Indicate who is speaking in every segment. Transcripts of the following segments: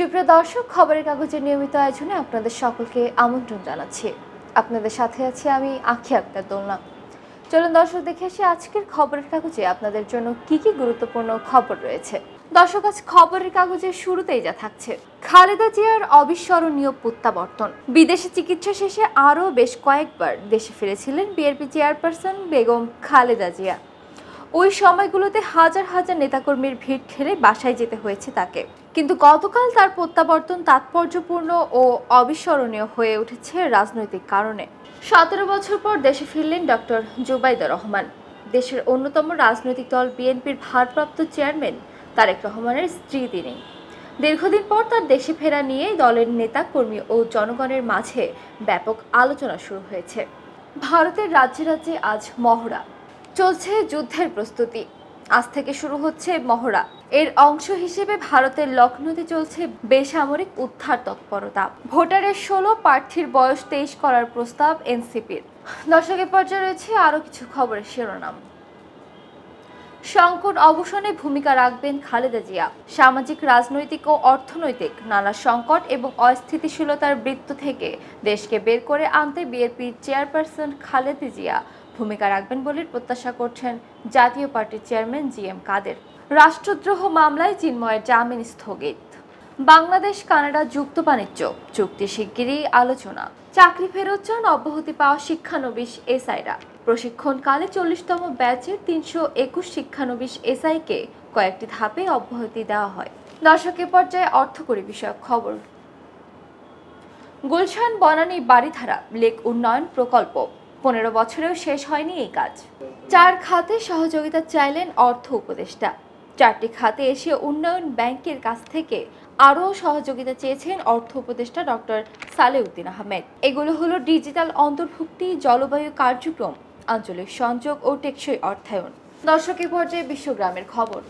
Speaker 1: সুপ্রিয় দর্শক, খবরের কাগজের নিয়মিত আয়োজনে আপনাদের সকলকে আমন্ত্রণ জানাচ্ছি। আপনাদের সাথে আছি আমি আখি আক্তার দোলনা। চলুন দর্শক, দেখে আসি আজকের খবরের কাগজে আপনাদের জন্য কি কি গুরুত্বপূর্ণ খবর রয়েছে। দর্শক, আজ খবরের কাগজের শুরুতেই যা থাকছে: খালেদা জিয়ার অবিস্মরণীয় প্রত্যাবর্তন। বিদেশে চিকিৎসা শেষে আরও বেশ কয়েকবার দেশে ফিরেছিলেন বিএনপি চেয়ারপারসন বেগম খালেদা জিয়া। ওই সময়গুলোতে হাজার হাজার নেতাকর্মীর ভিড় ঠেলে বাসায় যেতে হয়েছে তাকে, কিন্তু গতকাল তার প্রত্যাবর্তন তাৎপর্যপূর্ণ ও অবিস্মরণীয় হয়ে উঠেছে রাজনৈতিক কারণে। 17 বছর পর দেশে ফিরলেন ডক্টর জুবাইদা রহমান। দেশের অন্যতম রাজনৈতিক দল বিএনপির ভারপ্রাপ্ত চেয়ারম্যান তারেক রহমানের স্ত্রী তিনি। দীর্ঘদিন পর তার দেশে ফেরা নিয়ে দলের নেতা কর্মী ও জনগণের মাঝে ব্যাপক আলোচনা শুরু হয়েছে। ভারতের রাজ্যে রাজ্যে আজ মহড়া চলছে, যুদ্ধের প্রস্তুতি। আজ থেকে শুরু হচ্ছে মহড়া। এর অংশ হিসেবে ভারতের লখনৌতে চলছে বেসামরিক উদ্ধার তৎপরতা। ভোটারের 16, প্রার্থীর বয়স 23 করার প্রস্তাব এনসিপির। দর্শকের পর্যায়ে রয়েছে আরও কিছু খবরের শিরোনাম। সংকট অবসানে ভূমিকা রাখবেন খালেদা জিয়া। সামাজিক, রাজনৈতিক ও অর্থনৈতিক নানা সংকট এবং অস্থিতিশীলতার বৃত্ত থেকে দেশকে বের করে আনতে বিএনপির চেয়ারপারসন খালেদা জিয়া ভূমিকা রাখবেন বলে প্রত্যাশা করছেন জাতীয় পার্টির চেয়ারম্যান জিএম কাদের। রাষ্ট্রদ্রোহ মামলায় চিন্ময়ের জামিন স্থগিত। বাংলাদেশ কানাডা যুক্ত বাণিজ্য চুক্তি শিগগিরই আলোচনা। চাকরি ফেরত চান অব্যাহতি পাওয়া শিক্ষানবিশ এসআইরা। প্রশিক্ষণকালে 40তম ব্যাচের 321 শিক্ষানবিশ এসআইকে কয়েকটি ধাপে অব্যাহতি দেওয়া হয়। দর্শকের পর্যায়ে অর্থকরী বিষয়ক খবর। গুলশান বনানী বাড়িধারা লেক উন্নয়ন প্রকল্প 15 বছরেও শেষ হয়নি এই কাজ। 4 খাতে সহযোগিতা চাইলেন অর্থ উপদেষ্টা। 4টি খাতে এশীয় উন্নয়ন ব্যাংকের কাছ থেকে আরও সহযোগিতা চেয়েছেন অর্থ উপদেষ্টা ডক্টর সালেউদ্দিন আহমেদ। এগুলো হলো ডিজিটাল অন্তর্ভুক্তি, জলবায়ু কার্যক্রম, আঞ্চলিক সংযোগ ও টেকসই অর্থায়ন। দর্শকের পর্যায়ে বিশ্বগ্রামের খবর।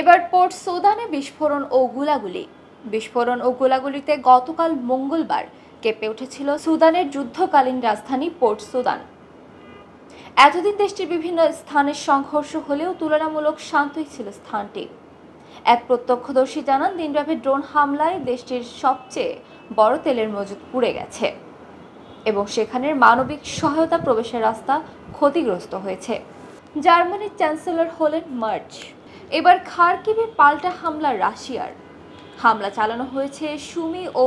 Speaker 1: এবার পোর্ট সুদানে বিস্ফোরণ ও গোলাগুলি। বিস্ফোরণ ও গোলাগুলিতে গতকাল মঙ্গলবার কেঁপে উঠেছিল সুদানের যুদ্ধকালীন রাজধানী পোর্ট সুদান। এতদিন দেশটির বিভিন্ন স্থানের সংঘর্ষ হলেও তুলনামূলক শান্তই ছিল স্থানটি। এক প্রত্যক্ষদর্শী জানান, দিনব্যাপী ড্রোন হামলায় দেশটির সবচেয়ে বড় তেলের মজুদ পুড়ে গেছে এবং সেখানের মানবিক সহায়তা প্রবেশের রাস্তা ক্ষতিগ্রস্ত হয়েছে। জার্মানির চ্যান্সেলর হলেন মার্চ। এবার খার্কিভে পাল্টা হামলা রাশিয়ার। হামলা চালানো হয়েছে সুমি ও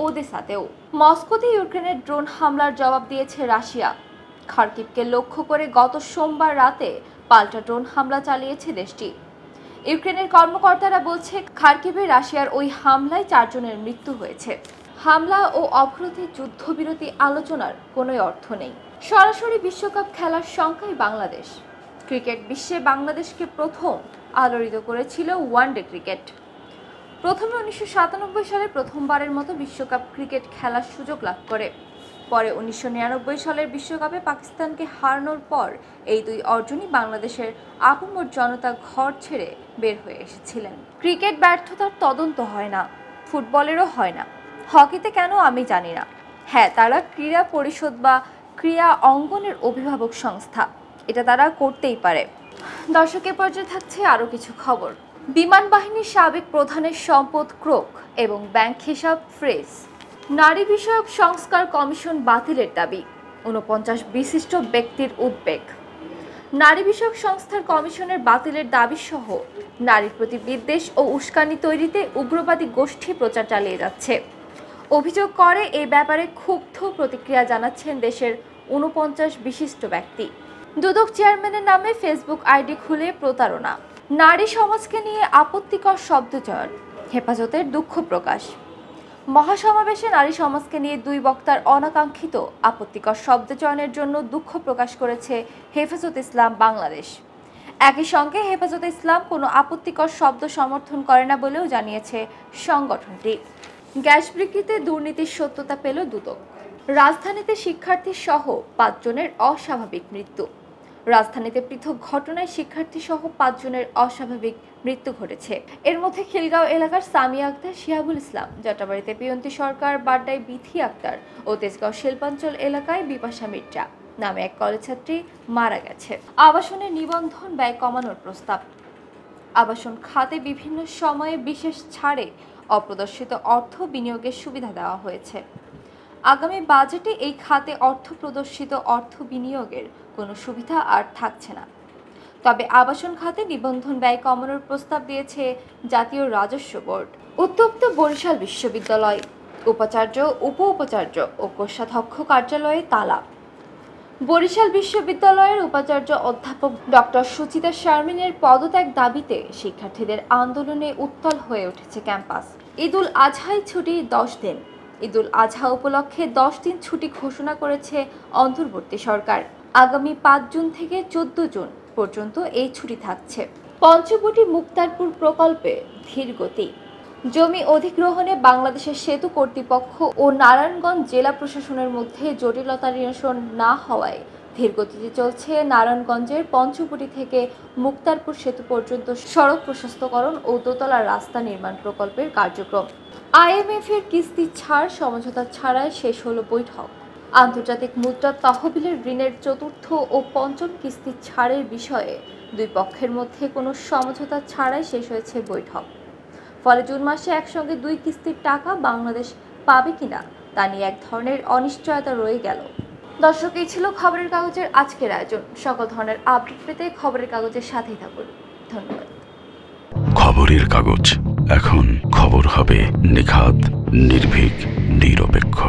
Speaker 1: ওদেসাতেও। মস্কোতে ইউক্রেনের ড্রোন হামলার জবাব দিয়েছে রাশিয়া। খার্কিভকে লক্ষ্য করে গত সোমবার রাতে পাল্টা ড্রোন হামলা চালিয়েছে দেশটি। ইউক্রেনের কর্মকর্তারা বলছে, খার্কিভে রাশিয়ার ওই হামলায় 4 জনের মৃত্যু হয়েছে। হামলা ও অবরোধে যুদ্ধবিরতি আলোচনার কোনো অর্থ নেই। সরাসরি বিশ্বকাপ খেলার সংখ্যায় বাংলাদেশ। ক্রিকেট বিশ্বে বাংলাদেশকে প্রথম আলোড়িত করেছিল ওয়ানডে ক্রিকেট। প্রথমে 1997 সালে প্রথমবারের মতো বিশ্বকাপ ক্রিকেট খেলার সুযোগ লাভ করে। পরে 1999 সালের বিশ্বকাপে পাকিস্তানকে হারানোর পর এই 2 অর্জনই বাংলাদেশের আপামর জনতা ঘর ছেড়ে বের হয়ে এসেছিলেন। ক্রিকেট ব্যর্থতার তদন্ত হয় না, ফুটবলেরও হয় না, হকিতে কেন আমি জানি না। হ্যাঁ, তারা ক্রীড়া পরিষদ বা ক্রীড়া অঙ্গনের অভিভাবক সংস্থা, এটা তারা করতেই পারে। দর্শকের পর্যায়ে থাকছে আরও কিছু খবর। বিমান বাহিনীর সাবেক প্রধানের সম্পদ ক্রোক এবং ব্যাংক হিসাব ফ্রিজ। নারী বিষয়ক সংস্কার কমিশন বাতিলের দাবি। 49 বিশিষ্ট ব্যক্তির উদ্বেগ। নারী বিষয়ক সংস্থার কমিশনের বাতিলের দাবি সহ নারীর প্রতি বিদ্বেষ ও উস্কানি তৈরিতে উগ্রবাদী গোষ্ঠী প্রচার চালিয়ে যাচ্ছে। অভিযোগ করে এই ব্যাপারে ক্ষুব্ধ প্রতিক্রিয়া জানাচ্ছেন দেশের 49 বিশিষ্ট ব্যক্তি। দুদক চেয়ারম্যানের নামে ফেসবুক আইডি খুলে প্রতারণা। নারী সমাজকে নিয়ে আপত্তিকর শব্দচয়ন, হেফাজতের দুঃখ প্রকাশ। মহাসমাবেশে নারী সমাজকে নিয়ে 2 বক্তার অনাকাঙ্ক্ষিত আপত্তিকর শব্দচয়নের জন্য দুঃখ প্রকাশ করেছে হেফাজত ইসলাম বাংলাদেশ। একই সঙ্গে হেফাজত ইসলাম কোনো আপত্তিকর শব্দ সমর্থন করে না বলেও জানিয়েছে সংগঠনটি। গ্যাস বিক্রিতে দুর্নীতির সত্যতা পেল দুদক। রাজধানীতে শিক্ষার্থী সহ 5 জনের অস্বাভাবিক মৃত্যু। রাজধানীতে পৃথক ঘটনায় শিক্ষার্থী সহ 5 জনের অস্বাভাবিক মৃত্যু ঘটেছে। এর মধ্যে খিলগাঁও এলাকার সামিয়া আক্তার, শিহাবুল ইসলাম, জটাবাড়িতে পিয়ন্তি সরকার, বাড্ডায় বিথি আক্তার ও তেজগাঁও শিল্পাঞ্চল এলাকায় বিপাশা মির্জা নামে এক কলেজ ছাত্রী মারা গেছে। আবাসনের নিবন্ধন ব্যয় কমানোর প্রস্তাব। আবাসন খাতে বিভিন্ন সময়ে বিশেষ ছাড়ে অপ্রদর্শিত অর্থ বিনিয়োগের সুবিধা দেওয়া হয়েছে। আগামী বাজেটে এই খাতে প্রদর্শিত অর্থ বিনিয়োগের কোনো সুবিধা আর থাকছে না। তবে আবাসন খাতে নিবন্ধন ব্যয় কমানোর প্রস্তাব দিয়েছে জাতীয় রাজস্ব বোর্ড। উত্তপ্ত বরিশাল বিশ্ববিদ্যালয়, উপাচার্য, উপাচার্য ও কোষাধ্যক্ষ কার্যালয়ে তালা। বরিশাল বিশ্ববিদ্যালয়ের উপাচার্য অধ্যাপক ডক্টর সুচিতা শারমিনের পদত্যাগ দাবিতে শিক্ষার্থীদের আন্দোলনে উত্তাল হয়ে উঠেছে ক্যাম্পাস। ঈদুল আজহায় ছুটি 10 দিন। ঈদুল আজহা উপলক্ষে 10 দিন ছুটি ঘোষণা করেছে অন্তর্বর্তী সরকার। আগামী 5 জুন থেকে 14 জুন পর্যন্ত এই ছুটি থাকছে। পঞ্চবটি মুক্তারপুর প্রকল্পে ধীর গতি। জমি অধিগ্রহণে বাংলাদেশের সেতু কর্তৃপক্ষ ও নারায়ণগঞ্জ জেলা প্রশাসনের মধ্যে জটিলতা নিরসন না হওয়ায় ধীরগতিতে চলছে নারায়ণগঞ্জের পঞ্চবটি থেকে মুক্তারপুর সেতু পর্যন্ত সড়ক প্রশস্তকরণ ও দোতলা রাস্তা নির্মাণ প্রকল্পের কার্যক্রম। IMF এর কিস্তি ছাড় সমঝোতা ছাড়াই শেষ হলো বৈঠক। আন্তর্জাতিক মুদ্রা তহবিলের ঋণের চতুর্থ ও পঞ্চম কিস্তি ছাড়ের বিষয়ে দুই পক্ষের মধ্যে কোনো সমঝোতা ছাড়াই শেষ হয়েছে বৈঠক। ফলে জুন মাসে একসঙ্গে 2 কিস্তির টাকা বাংলাদেশ পাবে কিনা তা নিয়ে এক ধরনের অনিশ্চয়তা রয়ে গেল। দর্শক, এই ছিল খবরের কাগজের আজকের আয়োজন। সকল ধরনের আপডেট পেতে খবরের কাগজের সাথেই থাকুন। ধন্যবাদ।
Speaker 2: খবরের কাগজ, এখন খবর হবে নিখাত, নির্ভীক, নিরপেক্ষ।